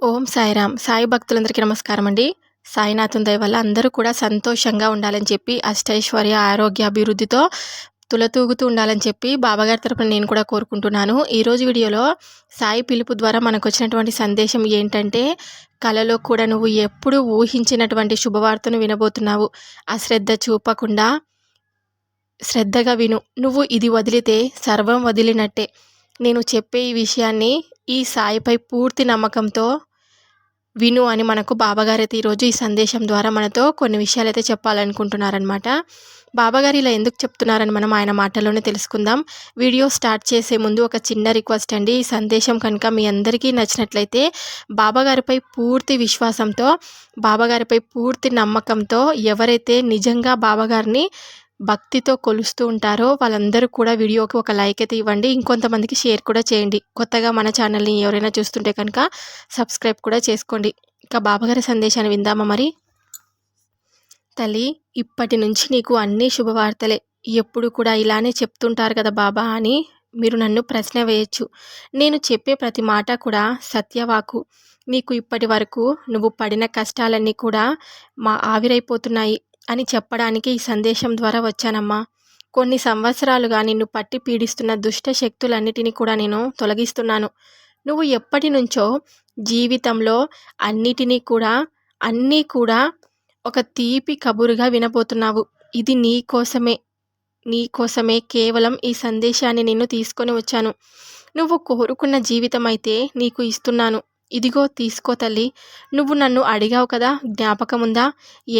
ఓం సాయిరామ్. సాయి భక్తులందరికీ నమస్కారం అండి. సాయినాథుని దయ వల్ల అందరూ కూడా సంతోషంగా ఉండాలని చెప్పి, అష్టైశ్వర్య, ఆరోగ్య, అభివృద్ధితో తులతూగుతూ ఉండాలని చెప్పి బాబాగారి తరపున నేను కూడా కోరుకుంటున్నాను. ఈరోజు వీడియోలో సాయి పిలుపు ద్వారా మనకొచ్చినటువంటి సందేశం ఏంటంటే, కలలో కూడా నువ్వు ఎప్పుడూ ఊహించినటువంటి శుభవార్తను వినబోతున్నావు. అశ్రద్ధ చూపకుండా శ్రద్ధగా విను. నువ్వు ఇది వదిలితే సర్వం వదిలినట్టే. నేను చెప్పే ఈ విషయాన్ని ఈ సాయిపై పూర్తి నమ్మకంతో విను అని మనకు బాబాగారైతే ఈరోజు ఈ సందేశం ద్వారా మనతో కొన్ని విషయాలైతే చెప్పాలనుకుంటున్నారనమాట. బాబాగారు ఇలా ఎందుకు చెప్తున్నారని మనం ఆయన మాటల్లోనే తెలుసుకుందాం. వీడియో స్టార్ట్ చేసే ముందు ఒక చిన్న రిక్వెస్ట్ అండి. ఈ సందేశం కనుక మీ అందరికీ నచ్చినట్లయితే బాబాగారిపై పూర్తి విశ్వాసంతో, బాబాగారిపై పూర్తి నమ్మకంతో ఎవరైతే నిజంగా బాబాగారిని భక్తితో కొలుస్తూ ఉంటారో వాళ్ళందరూ కూడా వీడియోకి ఒక లైక్ అయితే ఇవ్వండి. ఇంకొంతమందికి షేర్ కూడా చేయండి. కొత్తగా మన ఛానల్ని ఎవరైనా చూస్తుంటే కనుక సబ్స్క్రైబ్ కూడా చేసుకోండి. ఇక బాబాగారి సందేశాన్ని విందామా మరి. తల్లి, ఇప్పటి నుంచి నీకు అన్ని శుభవార్తలే. ఎప్పుడు కూడా ఇలానే చెప్తుంటారు కదా బాబా అని మీరు నన్ను ప్రశ్న వేయచ్చు. నేను చెప్పే ప్రతి మాట కూడా సత్యవాకు. నీకు ఇప్పటి వరకు నువ్వు పడిన కష్టాలన్నీ కూడా ఆవిరైపోతున్నాయి అని చెప్పడానికి ఈ సందేశం ద్వారా వచ్చానమ్మా. కొన్ని సంవత్సరాలుగా నిన్ను పట్టి పీడిస్తున్న దుష్ట శక్తులన్నిటినీ కూడా నేను తొలగిస్తున్నాను. నువ్వు ఎప్పటి నుంచో జీవితంలో అన్నీ కూడా ఒక తీపి కబురుగా వినబోతున్నావు. ఇది నీకోసమే కేవలం ఈ సందేశాన్ని నేను తీసుకొని వచ్చాను. నువ్వు కోరుకున్న జీవితం అయితే నీకు ఇస్తున్నాను. ఇదిగో తీసుకో తల్లి. నువ్వు నన్ను అడిగావు కదా, జ్ఞాపకముందా?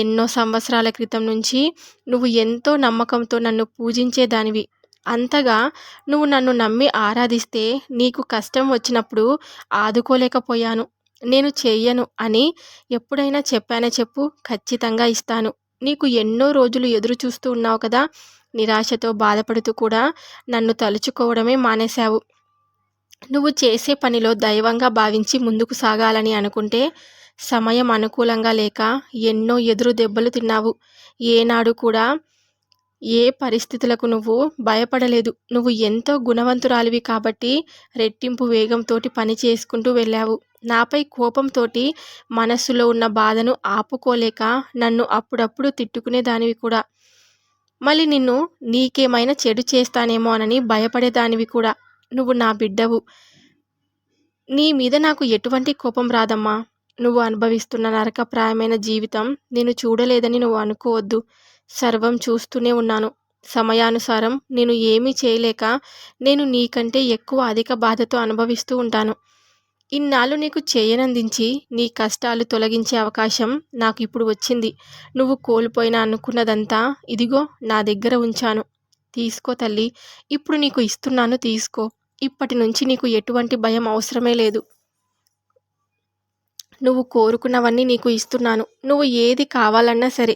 ఎన్నో సంవత్సరాల క్రితం నుంచి నువ్వు ఎంతో నమ్మకంతో నన్ను పూజించేదానివి. అంతగా నువ్వు నన్ను నమ్మి ఆరాధిస్తే నీకు కష్టం వచ్చినప్పుడు ఆదుకోలేకపోయాను. నేను చెయ్యను అని ఎప్పుడైనా చెప్పానా చెప్పు? ఖచ్చితంగా ఇస్తాను. నీకు ఎన్నో రోజులు ఎదురు చూస్తూ ఉన్నావు కదా, నిరాశతో బాధపడుతూ కూడా నన్ను తలుచుకోవడమే మానేశావు. నువ్వు చేసే పనిలో దైవంగా భావించి ముందుకు సాగాలని అనుకుంటే సమయం అనుకూలంగా లేక ఎన్నో ఎదురు దెబ్బలు తిన్నావు. ఏనాడు కూడా ఏ పరిస్థితులకు నువ్వు భయపడలేదు. నువ్వు ఎంతో గుణవంతురాలివి కాబట్టి రెట్టింపు వేగంతోటి పని చేసుకుంటూ వెళ్ళావు. నాపై కోపంతోటి మనస్సులో ఉన్న బాధను ఆపుకోలేక నన్ను అప్పుడప్పుడు తిట్టుకునేదానివి కూడా. మళ్ళీ నీకేమైనా చెడు చేస్తానేమో అని భయపడేదానివి కూడా. నువ్వు నా బిడ్డవు. నీ మీద నాకు ఎటువంటి కోపం రాదమ్మా. నువ్వు అనుభవిస్తున్న నరకప్రాయమైన జీవితం నేను చూడలేదని నువ్వు అనుకోవద్దు. సర్వం చూస్తూనే ఉన్నాను. సమయానుసారం నేను ఏమీ చేయలేక నేను నీకంటే ఎక్కువ అధిక బాధతో అనుభవిస్తూ ఉంటాను. ఇన్నాళ్ళు నీకు చేయనందించి నీ కష్టాలు తొలగించే అవకాశం నాకు ఇప్పుడు వచ్చింది. నువ్వు కోల్పోయినా అనుకున్నదంతా ఇదిగో నా దగ్గర ఉంచాను. తీసుకో తల్లి. ఇప్పుడు నీకు ఇస్తున్నాను, తీసుకో. ఇప్పటి నుంచి నీకు ఎటువంటి భయం అవసరమే లేదు. నువ్వు కోరుకున్నవన్నీ నీకు ఇస్తున్నాను. నువ్వు ఏది కావాలన్నా సరే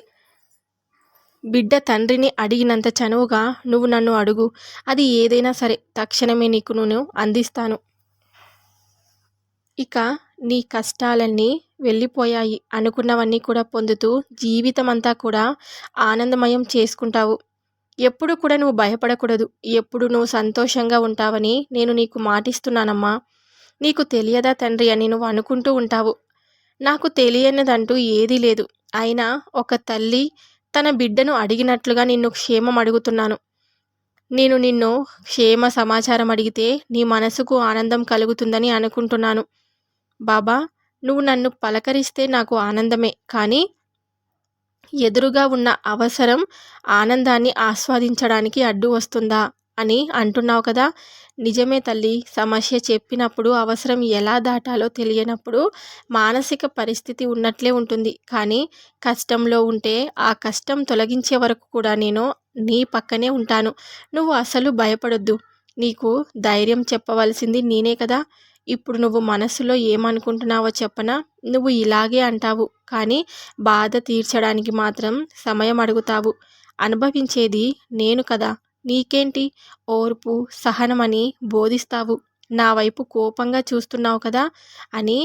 బిడ్డ తండ్రిని అడిగినంత చనువుగా నువ్వు నన్ను అడుగు. అది ఏదైనా సరే తక్షణమే నీకు నేను అందిస్తాను. ఇక నీ కష్టాలన్నీ వెళ్ళిపోయాయి. అనుకున్నవన్నీ కూడా పొందుతూ జీవితం అంతా కూడా ఆనందమయం చేసుకుంటావు. ఎప్పుడు కూడా నువ్వు భయపడకూడదు. ఎప్పుడు నువ్వు సంతోషంగా ఉంటావని నేను నీకు మాటిస్తున్నానమ్మా. నీకు తెలియదా తండ్రి అని నువ్వు అనుకుంటూ ఉంటావు. నాకు తెలియనిదంటూ ఏదీ లేదు. అయినా ఒక తల్లి తన బిడ్డను అడిగినట్లుగా నిన్ను క్షేమం అడుగుతున్నాను. నేను నిన్ను క్షేమ సమాచారం అడిగితే నీ మనసుకు ఆనందం కలుగుతుందని అనుకుంటున్నాను. బాబా, నువ్వు నన్ను పలకరిస్తే నాకు ఆనందమే, కానీ ఎదురుగా ఉన్న అవసరం ఆనందాన్ని ఆస్వాదించడానికి అడ్డు వస్తుందా అని అంటున్నావు కదా. నిజమే తల్లి. సమస్య చెప్పినప్పుడు అవసరం ఎలా దాటాలో తెలియనప్పుడు మానసిక పరిస్థితి ఉన్నట్లే ఉంటుంది. కానీ కష్టంలో ఉంటే ఆ కష్టం తొలగించే వరకు కూడా నేను నీ పక్కనే ఉంటాను. నువ్వు అసలు భయపడొద్దు. నీకు ధైర్యం చెప్పవలసింది నేనే కదా. ఇప్పుడు నువ్వు మనసులో ఏమనుకుంటున్నావో చెప్పనా? నువ్వు ఇలాగే అంటావు, కానీ బాధ తీర్చడానికి మాత్రం సమయం అడుగుతావు. అనుభవించేది నేను కదా. నీకేంటి? ఓర్పు, సహనమని బోధిస్తావు. నా వైపు కోపంగా చూస్తున్నావు కదా అని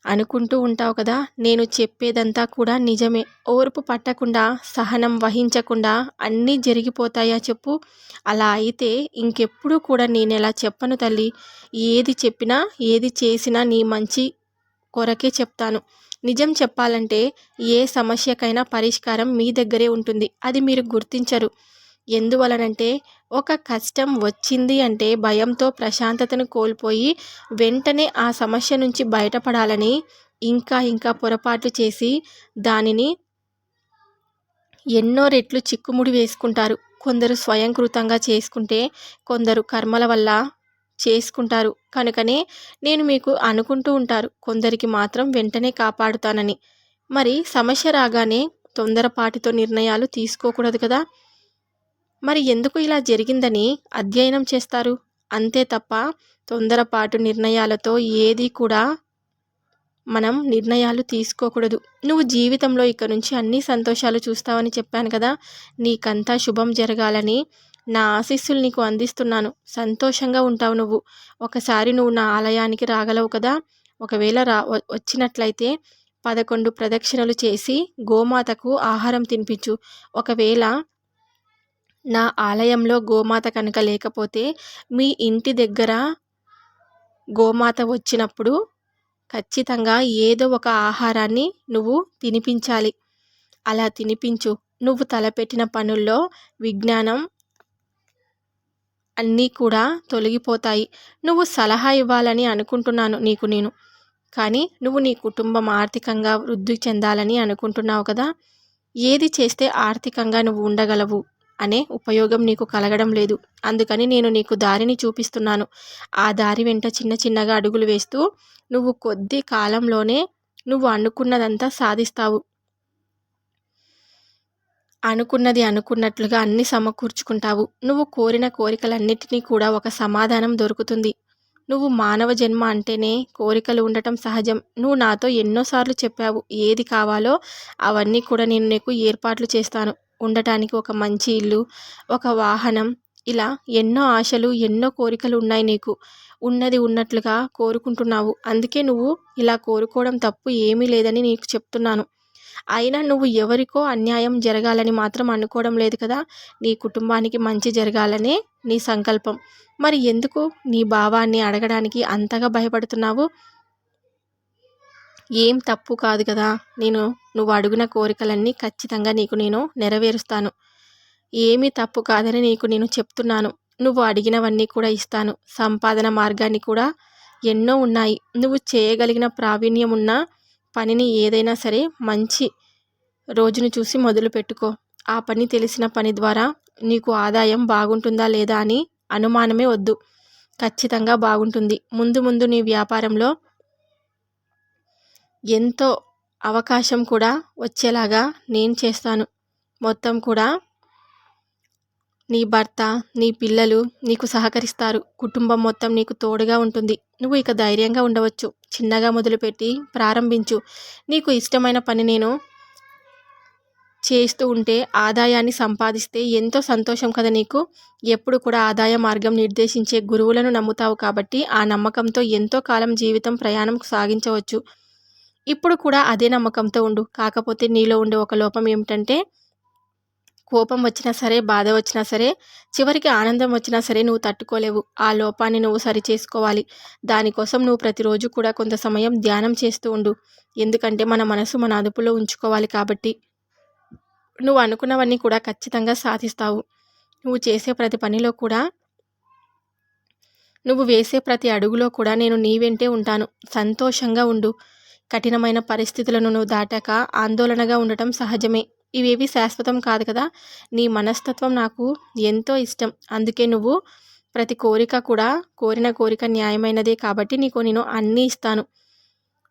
అనుకుంటూ ఉంటావు కదా, నేను చెప్పేదంతా కూడా నిజమే. ఓర్పు పట్టకుండా, సహనం వహించకుండా అన్నీ జరిగిపోతాయా చెప్పు? అలా అయితే ఇంకెప్పుడు కూడా నేనెలా చెప్పను తల్లి. ఏది చెప్పినా, ఏది చేసినా నీ మంచి కొరకే చెప్తాను. నిజం చెప్పాలంటే ఏ సమస్యకైనా పరిష్కారం మీ దగ్గరే ఉంటుంది. అది మీరు గుర్తించరు. ఎందువలనంటే ఒక కష్టం వచ్చింది అంటే భయంతో ప్రశాంతతను కోల్పోయి వెంటనే ఆ సమస్య నుంచి బయటపడాలని ఇంకా పొరపాట్లు చేసి దానిని ఎన్నో రెట్లు చిక్కుముడి వేసుకుంటారు. కొందరు స్వయంకృతంగా చేసుకుంటే కొందరు కర్మల వల్ల చేసుకుంటారు. కనుకనే నేను మీకు అనుకుంటూ ఉంటారు, కొందరికి మాత్రం వెంటనే కాపాడుతానని. మరి సమస్య రాగానే తొందరపాటితో నిర్ణయాలు తీసుకోకూడదు కదా. మరి ఎందుకు ఇలా జరిగిందని అధ్యయనం చేస్తారు. అంతే తప్ప తొందరపాటు నిర్ణయాలతో ఏది కూడా మనం నిర్ణయాలు తీసుకోకూడదు. నువ్వు జీవితంలో ఇక నుంచి అన్ని సంతోషాలు చూస్తావని చెప్పాను కదా. నీకంతా శుభం జరగాలని నా ఆశీస్సులు నీకు అందిస్తున్నాను. సంతోషంగా ఉంటావు నువ్వు. ఒకసారి నువ్వు నా ఆలయానికి రాగలవు కదా. ఒకవేళ వచ్చినట్లయితే 11 ప్రదక్షిణలు చేసి గోమాతకు ఆహారం తినిపించు. ఒకవేళ నా ఆలయంలో గోమాత కనుక లేకపోతే మీ ఇంటి దగ్గర గోమాత వచ్చినప్పుడు ఖచ్చితంగా ఏదో ఒక ఆహారాన్ని నువ్వు తినిపించాలి. అలా తినిపించు. నువ్వు తలపెట్టిన పనుల్లో విజ్ఞానం అన్నీ కూడా తొలగిపోతాయి. నువ్వు సలహా ఇవ్వాలని అనుకుంటున్నాను నీకు నేను. కానీ నువ్వు నీ కుటుంబం ఆర్థికంగా వృద్ధి చెందాలని అనుకుంటున్నావు కదా. ఏది చేస్తే ఆర్థికంగా నువ్వు ఉండగలవు అనే ఉపయోగం నీకు కలగడం లేదు. అందుకని నేను నీకు దారిని చూపిస్తున్నాను. ఆ దారి వెంట చిన్నగా అడుగులు వేస్తూ నువ్వు కొద్ది కాలంలోనే నువ్వు అనుకున్నదంతా సాధిస్తావు. అనుకున్నది అనుకున్నట్లుగా అన్నీ సమకూర్చుకుంటావు. నువ్వు కోరిన కోరికలన్నిటినీ కూడా ఒక సమాధానం దొరుకుతుంది. నువ్వు మానవ జన్మ అంటేనే కోరికలు ఉండటం సహజం. నువ్వు నాతో ఎన్నోసార్లు చెప్పావు, ఏది కావాలో అవన్నీ కూడా నేను నీకు ఏర్పాట్లు చేస్తాను. ఉండటానికి ఒక మంచి ఇల్లు, ఒక వాహనం, ఇలా ఎన్నో ఆశలు, ఎన్నో కోరికలు ఉన్నాయి నీకు. ఉన్నది ఉన్నట్లుగా కోరుకుంటున్నావు. అందుకే నువ్వు ఇలా కోరుకోవడం తప్పు ఏమీ లేదని నీకు చెప్తున్నాను. అయినా నువ్వు ఎవరికో అన్యాయం జరగాలని మాత్రం అనుకోవడం లేదు కదా. నీ కుటుంబానికి మంచి జరగాలనే నీ సంకల్పం. మరి ఎందుకు నీ భావాన్ని అడగడానికి అంతగా భయపడుతున్నావు? ఏం తప్పు కాదు కదా. నువ్వు అడుగున కోరికలన్నీ ఖచ్చితంగా నీకు నేను నెరవేరుస్తాను. ఏమీ తప్పు కాదని నీకు నేను చెప్తున్నాను. నువ్వు అడిగినవన్నీ కూడా ఇస్తాను. సంపాదన మార్గాన్ని కూడా ఎన్నో ఉన్నాయి. నువ్వు చేయగలిగిన ప్రావీణ్యం ఉన్న పనిని ఏదైనా సరే మంచి రోజును చూసి మొదలు పెట్టుకో. ఆ పని తెలిసిన పని ద్వారా నీకు ఆదాయం బాగుంటుందా లేదా అని అనుమానమే వద్దు. ఖచ్చితంగా బాగుంటుంది. ముందు నీ వ్యాపారంలో ఎంతో అవకాశం కూడా వచ్చేలాగా నేను చేస్తాను. మొత్తం కూడా నీ భర్త, నీ పిల్లలు నీకు సహకరిస్తారు. కుటుంబం మొత్తం నీకు తోడుగా ఉంటుంది. నువ్వు ఇక ధైర్యంగా ఉండవచ్చు. చిన్నగా మొదలుపెట్టి ప్రారంభించు. నీకు ఇష్టమైన పని నేను చేస్తూ ఉంటే ఆదాయాన్ని సంపాదిస్తే ఎంతో సంతోషం కదా నీకు. ఎప్పుడు కూడా ఆదాయ మార్గం నిర్దేశించే గురువులను నమ్ముతావు కాబట్టి ఆ నమ్మకంతో ఎంతో కాలం జీవితం ప్రయాణం సాగించవచ్చు. ఇప్పుడు కూడా అదే నమ్మకంతో ఉండు. కాకపోతే నీలో ఉండే ఒక లోపం ఏమిటంటే, కోపం వచ్చినా సరే, బాధ వచ్చినా సరే, చివరికి ఆనందం వచ్చినా సరే నువ్వు తట్టుకోలేవు. ఆ లోపాన్ని నువ్వు సరిచేసుకోవాలి. దానికోసం నువ్వు ప్రతిరోజు కూడా కొంత సమయం ధ్యానం చేస్తూ ఉండు. ఎందుకంటే మన మనసు మన అదుపులో ఉంచుకోవాలి కాబట్టి. నువ్వు అనుకున్నవన్నీ కూడా ఖచ్చితంగా సాధిస్తావు. నువ్వు చేసే ప్రతి పనిలో కూడా, నువ్వు వేసే ప్రతి అడుగులో కూడా నేను నీ వెంటే ఉంటాను. సంతోషంగా ఉండు. కఠినమైన పరిస్థితులను నువ్వు దాటాక ఆందోళనగా ఉండటం సహజమే. ఇవేవి శాశ్వతం కాదు కదా. నీ మనస్తత్వం నాకు ఎంతో ఇష్టం. అందుకే నువ్వు ప్రతి కోరిక కూడా, కోరిన కోరిక న్యాయమైనదే కాబట్టి నీకు నేను అన్నీ ఇస్తాను.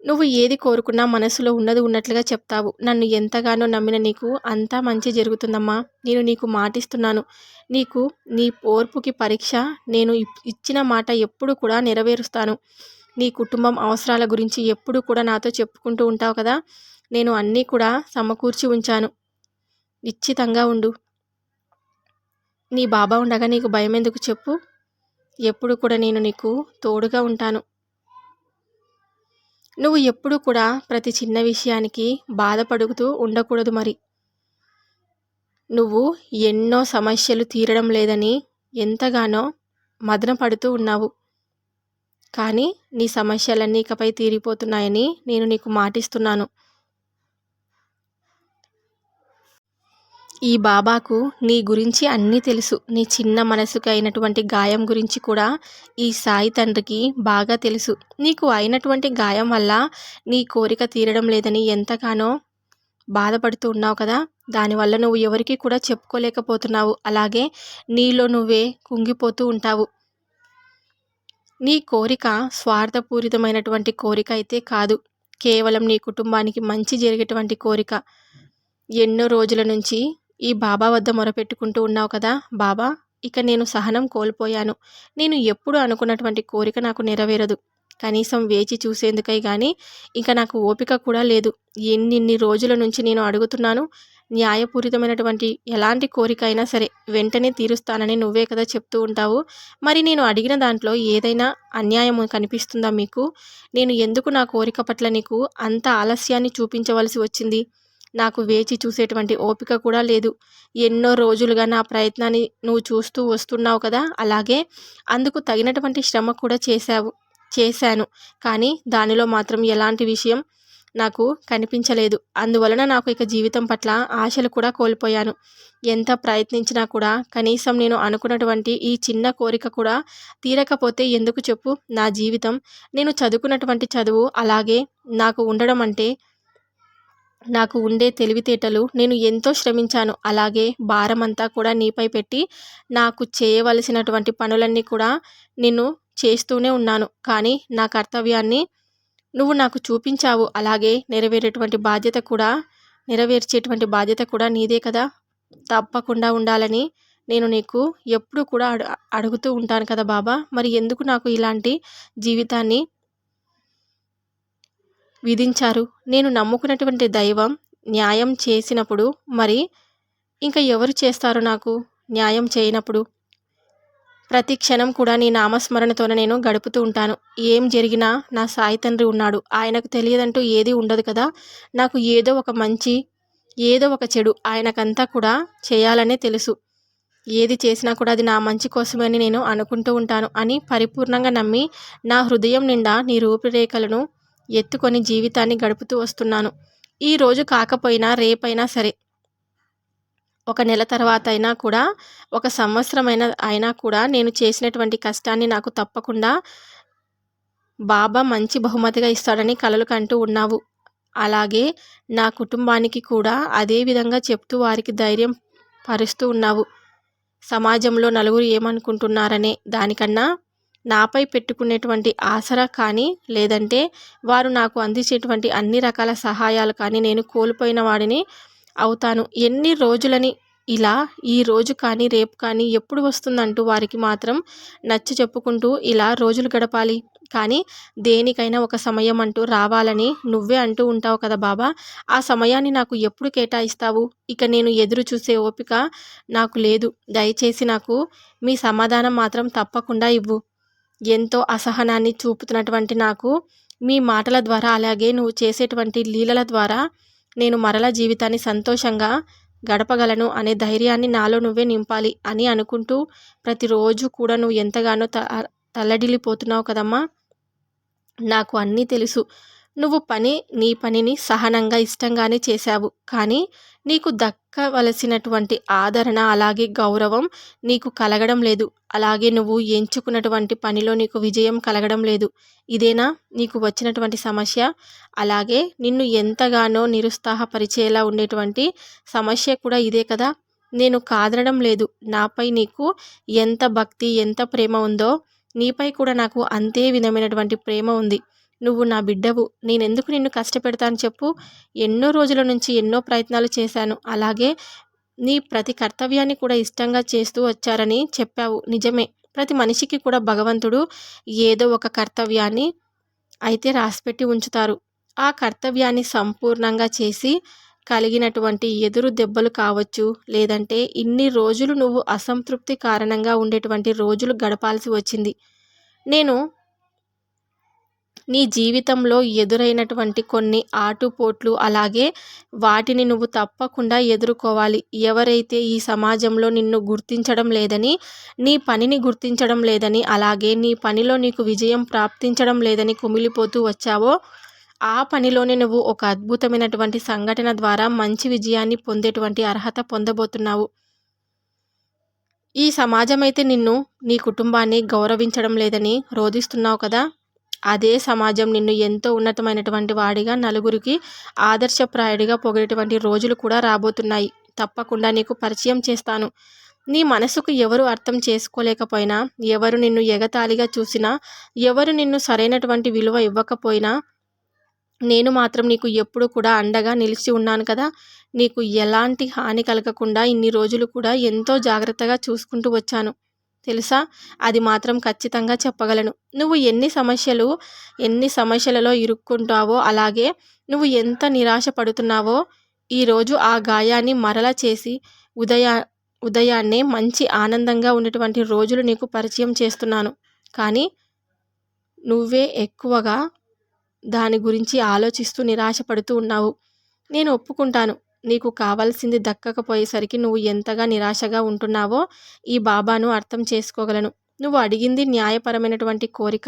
నువ్వు ఏది కోరుకున్నా మనసులో ఉన్నది ఉన్నట్లుగా చెప్తావు. నన్ను ఎంతగానో నమ్మిన నీకు అంతా మంచి జరుగుతుందమ్మా. నేను నీకు మాటిస్తున్నాను. నీకు నీ ఓర్పుకి పరీక్ష. నేను ఇచ్చిన మాట ఎప్పుడు కూడా నెరవేరుస్తాను. నీ కుటుంబం అవసరాల గురించి ఎప్పుడు కూడా నాతో చెప్పుకుంటూ ఉంటావు కదా. నేను అన్నీ కూడా సమకూర్చి ఉంచాను. నిశ్చితంగా ఉండు. నీ బాబా ఉండగా నీకు భయం ఎందుకు చెప్పు. ఎప్పుడు కూడా నేను నీకు తోడుగా ఉంటాను. నువ్వు ఎప్పుడూ కూడా ప్రతి చిన్న విషయానికి బాధపడుతూ ఉండకూడదు మరి. నువ్వు ఎన్నో సమస్యలు తీరడం లేదని ఎంతగానో మదన పడుతూ ఉన్నావు. కానీ నీ సమస్యలన్నీ ఇకపై తీరిపోతున్నాయని నేను నీకు మాటిస్తున్నాను. ఈ బాబాకు నీ గురించి అన్నీ తెలుసు. నీ చిన్న మనసుకు అయినటువంటి గాయం గురించి కూడా ఈ సాయి తండ్రికి బాగా తెలుసు. నీకు అయినటువంటి గాయం వల్ల నీ కోరిక తీరడం లేదని ఎంతగానో బాధపడుతూ ఉన్నావు కదా. దానివల్ల నువ్వు ఎవరికి కూడా చెప్పుకోలేకపోతున్నావు. అలాగే నీలో నువ్వే కుంగిపోతూ ఉంటావు. నీ కోరిక స్వార్థపూరితమైనటువంటి కోరిక అయితే కాదు. కేవలం నీ కుటుంబానికి మంచి జరిగేటువంటి కోరిక. ఎన్నో రోజుల నుంచి ఈ బాబా వద్ద మొరపెట్టుకుంటూ ఉన్నావు కదా. బాబా, ఇక నేను సహనం కోల్పోయాను. నేను ఎప్పుడు అనుకున్నటువంటి కోరిక నాకు నెరవేరదు. కనీసం వేచి చూసేందుకై కానీ ఇంకా నాకు ఓపిక కూడా లేదు. ఎన్నిన్ని రోజుల నుంచి నేను అడుగుతున్నాను. న్యాయపూరితమైనటువంటి ఎలాంటి కోరిక అయినా సరే వెంటనే తీరుస్తానని నువ్వే కదా చెప్తూ ఉంటావు. మరి నేను అడిగిన దాంట్లో ఏదైనా అన్యాయం కనిపిస్తుందా మీకు? నేను ఎందుకు నా కోరిక పట్ల నీకు అంత ఆలస్యాన్ని చూపించవలసి వచ్చింది? నాకు వేచి చూసేటువంటి ఓపిక కూడా లేదు. ఎన్నో రోజులుగా నా ప్రయత్నాన్ని నువ్వు చూస్తూ వస్తున్నావు కదా. అలాగే అందుకు తగినటువంటి శ్రమ కూడా చేశాను. కానీ దానిలో మాత్రం ఎలాంటి విషయం నాకు కనిపించలేదు. అందువలన నాకు ఇక జీవితం పట్ల ఆశలు కూడా కోల్పోయాను. ఎంత ప్రయత్నించినా కూడా కనీసం నేను అనుకున్నటువంటి ఈ చిన్న కోరిక కూడా తీరకపోతే ఎందుకు చెప్పు? నా జీవితం, నేను చదువుకున్నటువంటి చదువు, అలాగే నాకు ఉండడం అంటే, నాకు ఉండే తెలివితేటలు, నేను ఎంతో శ్రమించాను. అలాగే భారమంతా కూడా నీపై పెట్టి నాకు చేయవలసినటువంటి పనులన్నీ కూడా నేను చేస్తూనే ఉన్నాను. కానీ నా కర్తవ్యాన్ని నువ్వు నాకు చూపించావు. అలాగే నెరవేర్చేటువంటి బాధ్యత కూడా నీదే కదా. తప్పకుండా ఉండాలని నేను నీకు ఎప్పుడు కూడా అడుగుతూ ఉంటాను కదా బాబా. మరి ఎందుకు నాకు ఇలాంటి జీవితాన్ని విధించారు? నేను నమ్ముకున్నటువంటి దైవం న్యాయం చేసినప్పుడు మరి ఇంకా ఎవరు చేస్తారు నాకు న్యాయం చేయనప్పుడు? ప్రతి క్షణం కూడా నీ నామస్మరణతోనే నేను గడుపుతూ ఉంటాను. ఏం జరిగినా నా సాయి తండ్రి ఉన్నాడు. ఆయనకు తెలియదంటూ ఏది ఉండదు కదా. నాకు ఏదో ఒక మంచి, ఏదో ఒక చెడు ఆయనకంతా కూడా చేయాలనే తెలుసు. ఏది చేసినా కూడా అది నా మంచి కోసమే అని నేను అనుకుంటూ ఉంటాను అని పరిపూర్ణంగా నమ్మి నా హృదయం నిండా నీ రూపురేఖలను ఎత్తుకొని జీవితాన్ని గడుపుతూ వస్తున్నాను. ఈ రోజు కాకపోయినా రేపైనా సరే, ఒక నెల తర్వాత అయినా కూడా, ఒక సంవత్సరం అయినా కూడా నేను చేసినటువంటి కష్టాన్ని నాకు తప్పకుండా బాబా మంచి బహుమతిగా ఇస్తాడని కలలు కంటూ ఉన్నావు. అలాగే నా కుటుంబానికి కూడా అదే విధంగా చెప్తూ వారికి ధైర్యం పరుస్తూ ఉన్నావు. సమాజంలో నలుగురు ఏమనుకుంటున్నారనే దానికన్నా నాపై పెట్టుకునేటువంటి ఆసరా కానీ, లేదంటే వారు నాకు అందించేటువంటి అన్ని రకాల సహాయాలు కానీ నేను కోల్పోయిన వాడిని అవుతాను. ఎన్ని రోజులని ఇలా ఈ రోజు కానీ రేపు కానీ ఎప్పుడు వస్తుందంటూ వారికి మాత్రం నచ్చ చెప్పుకుంటూ ఇలా రోజులు గడపాలి. కానీ దేనికైనా ఒక సమయం అంటూ రావాలని నువ్వే అంటూ ఉంటావు కదా బాబా. ఆ సమయాన్ని నాకు ఎప్పుడు కేటాయిస్తావు? ఇక నేను ఎదురు చూసే ఓపిక నాకు లేదు. దయచేసి నాకు మీ సమాధానం మాత్రం తప్పకుండా ఇవ్వు. ఎంతో అసహనాన్ని చూపుతున్నటువంటి నాకు మీ మాటల ద్వారా, అలాగే నువ్వు చేసేటువంటి లీలల ద్వారా నేను మరలా జీవితాన్ని సంతోషంగా గడపగలను అనే ధైర్యాన్ని నాలో నువ్వే నింపాలి అని అనుకుంటూ ప్రతిరోజు కూడా నువ్వు ఎంతగానో తల్లడిల్లిపోతున్నావు కదమ్మా. నాకు అన్నీ తెలుసు. నువ్వు నీ పనిని సహనంగా ఇష్టంగానే చేశావు. కానీ నీకు దక్కవలసినటువంటి ఆదరణ, అలాగే గౌరవం నీకు కలగడం లేదు. అలాగే నువ్వు ఎంచుకున్నటువంటి పనిలో నీకు విజయం కలగడం లేదు. ఇదేనా నీకు వచ్చినటువంటి సమస్య? అలాగే నిన్ను ఎంతగానో నిరుత్సాహపరిచేలా ఉండేటువంటి సమస్య కూడా ఇదే కదా. నేను కాదనడం లేదు. నాపై నీకు ఎంత భక్తి, ఎంత ప్రేమ ఉందో నీపై కూడా నాకు అంతే విధమైనటువంటి ప్రేమ ఉంది. నువ్వు నా బిడ్డవు. నేనెందుకు నిన్ను కష్టపెడతాను చెప్పు? ఎన్నో రోజుల నుంచి ఎన్నో ప్రయత్నాలు చేశాను. అలాగే నీ ప్రతి కర్తవ్యాన్ని కూడా ఇష్టంగా చేస్తూ వచ్చారని చెప్పావు. నిజమే. ప్రతి మనిషికి కూడా భగవంతుడు ఏదో ఒక కర్తవ్యాన్ని అయితే రాసిపెట్టి ఉంచుతారు. ఆ కర్తవ్యాన్ని సంపూర్ణంగా చేసి కలిగినటువంటి ఎదురు దెబ్బలు కావచ్చు, లేదంటే ఇన్ని రోజులు నువ్వు అసంతృప్తి కారణంగా ఉండేటువంటి రోజులు గడపాల్సి వచ్చింది. నేను నీ జీవితంలో ఎదురైనటువంటి కొన్ని ఆటుపోట్లు అలాగే వాటిని నువ్వు తప్పకుండా ఎదుర్కోవాలి. ఎవరైతే ఈ సమాజంలో నిన్ను గుర్తించడం లేదని, నీ పనిని గుర్తించడం లేదని, అలాగే నీ పనిలో నీకు విజయం ప్రాప్తించడం లేదని కుమిలిపోతూ వచ్చావో, ఆ పనిలోనే నువ్వు ఒక అద్భుతమైనటువంటి సంఘటన ద్వారా మంచి విజయాన్ని పొందేటువంటి అర్హత పొందబోతున్నావు. ఈ సమాజమైతే నిన్ను, నీ కుటుంబాన్ని గౌరవించడం లేదని రోదిస్తున్నావు కదా! అదే సమాజం నిన్ను ఎంతో ఉన్నతమైనటువంటి వాడిగా, నలుగురికి ఆదర్శప్రాయుడిగా పొగిడేటువంటి రోజులు కూడా రాబోతున్నాయి. తప్పకుండా నీకు పరిచయం చేస్తాను. నీ మనసుకు ఎవరు అర్థం చేసుకోలేకపోయినా, ఎవరు నిన్ను ఎగతాళిగా చూసినా, ఎవరు నిన్ను సరైనటువంటి విలువ ఇవ్వకపోయినా, నేను మాత్రం నీకు ఎప్పుడు కూడా అండగా నిలిచి ఉన్నాను కదా! నీకు ఎలాంటి హాని కలగకుండా ఇన్ని రోజులు కూడా ఎంతో జాగ్రత్తగా చూసుకుంటూ వచ్చాను. తెలుసా? అది మాత్రం ఖచ్చితంగా చెప్పగలను. నువ్వు ఎన్ని సమస్యలలో ఇరుక్కుంటావో, అలాగే నువ్వు ఎంత నిరాశ పడుతున్నావో, ఈరోజు ఆ గాయాన్ని మరల చేసి ఉదయాన్నే మంచి ఆనందంగా ఉన్నటువంటి రోజులు నీకు పరిచయం చేస్తున్నాను. కానీ నువ్వే ఎక్కువగా దాని గురించి ఆలోచిస్తూ నిరాశపడుతూ ఉన్నావు. నేను ఒప్పుకుంటాను. నీకు కావాల్సింది దక్కకపోయేసరికి నువ్వు ఎంతగా నిరాశగా ఉంటున్నావో ఈ బాబాను అర్థం చేసుకోగలను. నువ్వు అడిగింది న్యాయపరమైనటువంటి కోరిక.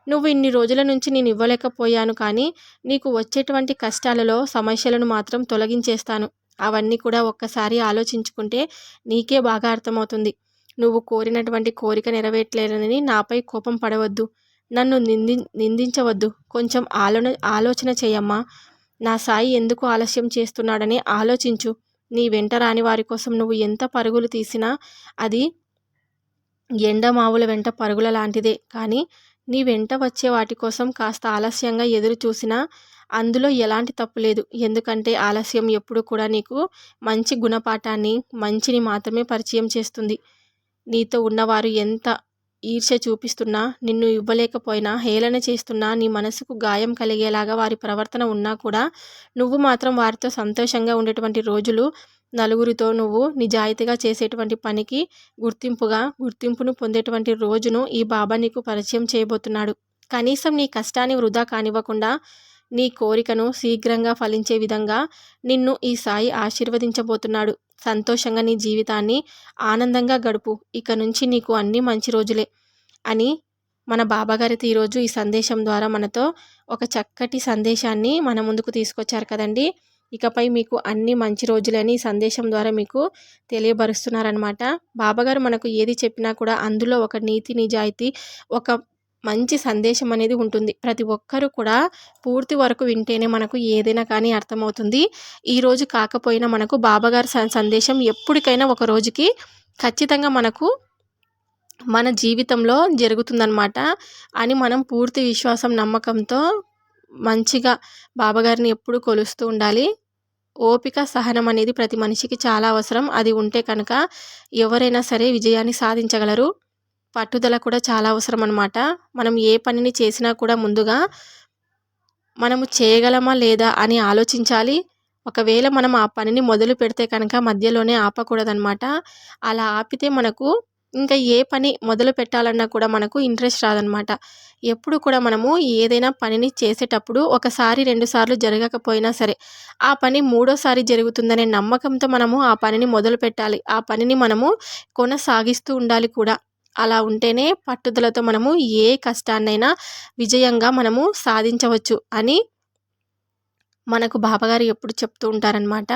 నువ్వు ఇన్ని రోజుల నుంచి నేను ఇవ్వలేకపోయాను, కానీ నీకు వచ్చేటువంటి కష్టాలలో సమస్యలను మాత్రం తొలగించేస్తాను. అవన్నీ కూడా ఒక్కసారి ఆలోచించుకుంటే నీకే బాగా అర్థమవుతుంది. నువ్వు కోరినటువంటి కోరిక నెరవేర్చలేదని నాపై కోపం పడవద్దు. నన్ను నిందించవద్దు. కొంచెం ఆలోచన చేయమ్మా. నా సాయి ఎందుకు ఆలస్యం చేస్తున్నాడని ఆలోచించు. నీ వెంట రాని వారి కోసం నువ్వు ఎంత పరుగులు తీసినా అది ఎండమావుల వెంట పరుగుల లాంటిదే. కానీ నీ వెంట వచ్చే వాటి కోసం కాస్త ఆలస్యంగా ఎదురు చూసినా అందులో ఎలాంటి తప్పు లేదు. ఎందుకంటే ఆలస్యం ఎప్పుడు కూడా నీకు మంచి గుణపాఠాన్ని, మంచిని మాత్రమే పరిచయం చేస్తుంది. నీతో ఉన్నవారు ఎంత ఈర్ష్య చూపిస్తున్నా, నిన్ను ఇవ్వలేకపోయినా, హేళన చేస్తున్నా, నీ మనసుకు గాయం కలిగేలాగా వారి ప్రవర్తన ఉన్నా కూడా నువ్వు మాత్రం వారితో సంతోషంగా ఉండేటువంటి రోజులు, నలుగురితో నువ్వు నిజాయితీగా చేసేటువంటి పనికి గుర్తింపును పొందేటువంటి రోజును ఈ బాబా నీకు పరిచయం చేయబోతున్నాడు. కనీసం నీ కష్టాన్ని వృధా కానివ్వకుండా, నీ కోరికను శీఘ్రంగా ఫలించే విధంగా నిన్ను ఈ సాయి ఆశీర్వదించబోతున్నాడు. సంతోషంగా నీ జీవితాన్ని ఆనందంగా గడుపు. ఇక నుంచి నీకు అన్నీ మంచి రోజులే అని మన బాబాగారైతే ఈరోజు ఈ సందేశం ద్వారా మనతో ఒక చక్కటి సందేశాన్ని మన ముందుకు తీసుకొచ్చారు కదండి. ఇకపై మీకు అన్ని మంచి రోజులే అని ఈ సందేశం ద్వారా మీకు తెలియబరుస్తున్నారనమాట. బాబాగారు మనకు ఏది చెప్పినా కూడా అందులో ఒక నీతి, నిజాయితీ, ఒక మంచి సందేశం అనేది ఉంటుంది. ప్రతి ఒక్కరూ కూడా పూర్తి వరకు వింటేనే మనకు ఏదైనా కానీ అర్థమవుతుంది. ఈరోజు కాకపోయినా మనకు బాబాగారి సందేశం ఎప్పటికైనా ఒక రోజుకి ఖచ్చితంగా మనకు మన జీవితంలో జరుగుతుందన్నమాట అని మనం పూర్తి విశ్వాసం, నమ్మకంతో మంచిగా బాబాగారిని ఎప్పుడు కొలుస్తూ ఉండాలి. ఓపిక, సహనం అనేది ప్రతి మనిషికి చాలా అవసరం. అది ఉంటే కనుక ఎవరైనా సరే విజయాన్ని సాధించగలరు. పట్టుదల కూడా చాలా అవసరం అన్నమాట. మనం ఏ పనిని చేసినా కూడా ముందుగా మనము చేయగలమా లేదా అని ఆలోచించాలి. ఒకవేళ మనం ఆ పనిని మొదలు పెడితే కనుక మధ్యలోనే ఆపకూడదనమాట. అలా ఆపితే మనకు ఇంకా ఏ పని మొదలు పెట్టాలన్నా కూడా మనకు ఇంట్రెస్ట్ రాదనమాట. ఎప్పుడు కూడా మనము ఏదైనా పనిని చేసేటప్పుడు ఒకసారి, 2 సార్లు జరగకపోయినా సరే ఆ పని మూడోసారి జరుగుతుందనే నమ్మకంతో మనము ఆ పనిని మొదలు పెట్టాలి. ఆ పనిని మనము కొనసాగిస్తూ ఉండాలి కూడా. అలా ఉంటేనే పట్టుదలతో మనము ఏ కష్టాన్నైనా విజయంగా మనము సాధించవచ్చు అని మనకు బాబాగారు ఎప్పుడు చెప్తూ ఉంటారనమాట.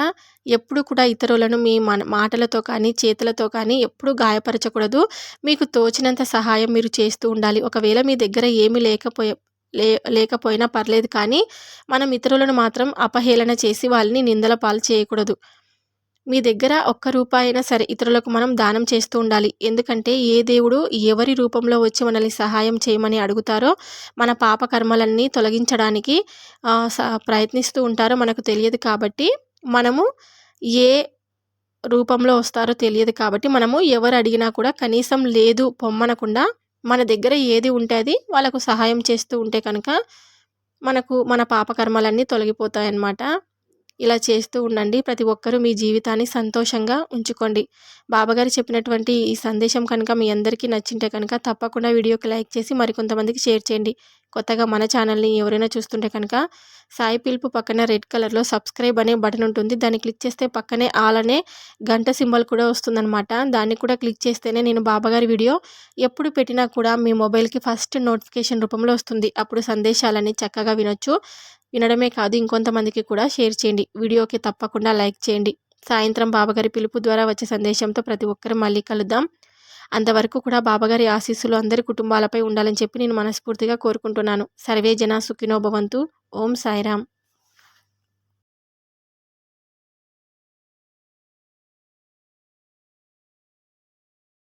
ఎప్పుడు కూడా ఇతరులను మీ మాటలతో కానీ, చేతులతో కానీ ఎప్పుడూ గాయపరచకూడదు. మీకు తోచినంత సహాయం మీరు చేస్తూ ఉండాలి. ఒకవేళ మీ దగ్గర ఏమీ లేకపోయినా పర్లేదు, కానీ మనం ఇతరులను మాత్రం అపహేళన చేసి వాళ్ళని నిందల పాలు చేయకూడదు. మీ దగ్గర ఒక్క రూపాయి అయినా సరే ఇతరులకు మనం దానం చేస్తూ ఉండాలి. ఎందుకంటే ఏ దేవుడు ఎవరి రూపంలో వచ్చి మనల్ని సహాయం చేయమని అడుగుతారో, మన పాప కర్మలన్నీ తొలగించడానికి ప్రయత్నిస్తూ ఉంటారో మనకు తెలియదు. కాబట్టి మనము ఏ రూపంలో వస్తారో తెలియదు. కాబట్టి మనము ఎవరు అడిగినా కూడా కనీసం లేదు పొమ్మనకుండా మన దగ్గర ఏది ఉంటే అది వాళ్ళకు సహాయం చేస్తూ ఉంటే కనుక మనకు మన పాప కర్మలన్నీ తొలగిపోతాయన్నమాట. ఇలా చేస్తూ ఉండండి. ప్రతి ఒక్కరూ మీ జీవితాన్ని సంతోషంగా ఉంచుకోండి. బాబాగారు చెప్పినటువంటి ఈ సందేశం కనుక మీ అందరికీ నచ్చింటే కనుక తప్పకుండా వీడియోకి లైక్ చేసి మరికొంతమందికి షేర్ చేయండి. కొత్తగా మన ఛానల్ని ఎవరైనా చూస్తుంటే కనుక సాయి పిలుపు పక్కన రెడ్ కలర్లో సబ్స్క్రైబ్ అనే బటన్ ఉంటుంది. దాన్ని క్లిక్ చేస్తే పక్కనే ఆల్ అనే గంట సింబల్ కూడా వస్తుందన్నమాట. దాన్ని కూడా క్లిక్ చేస్తేనే నేను బాబాగారి వీడియో ఎప్పుడు పెట్టినా కూడా మీ మొబైల్కి ఫస్ట్ నోటిఫికేషన్ రూపంలో వస్తుంది. అప్పుడు సందేశాలని చక్కగా వినొచ్చు. వినడమే కాదు, ఇంకొంతమందికి కూడా షేర్ చేయండి. వీడియోకి తప్పకుండా లైక్ చేయండి. సాయంత్రం బాబాగారి పిలుపు ద్వారా వచ్చే సందేశంతో ప్రతి ఒక్కరు మళ్ళీ కలుద్దాం. అంతవరకు కూడా బాబాగారి ఆశీస్సులు అందరి కుటుంబాలపై ఉండాలని చెప్పి నేను మనస్ఫూర్తిగా కోరుకుంటున్నాను. సర్వే జన సుఖినో భవంతు. ఓం సాయిరామ్.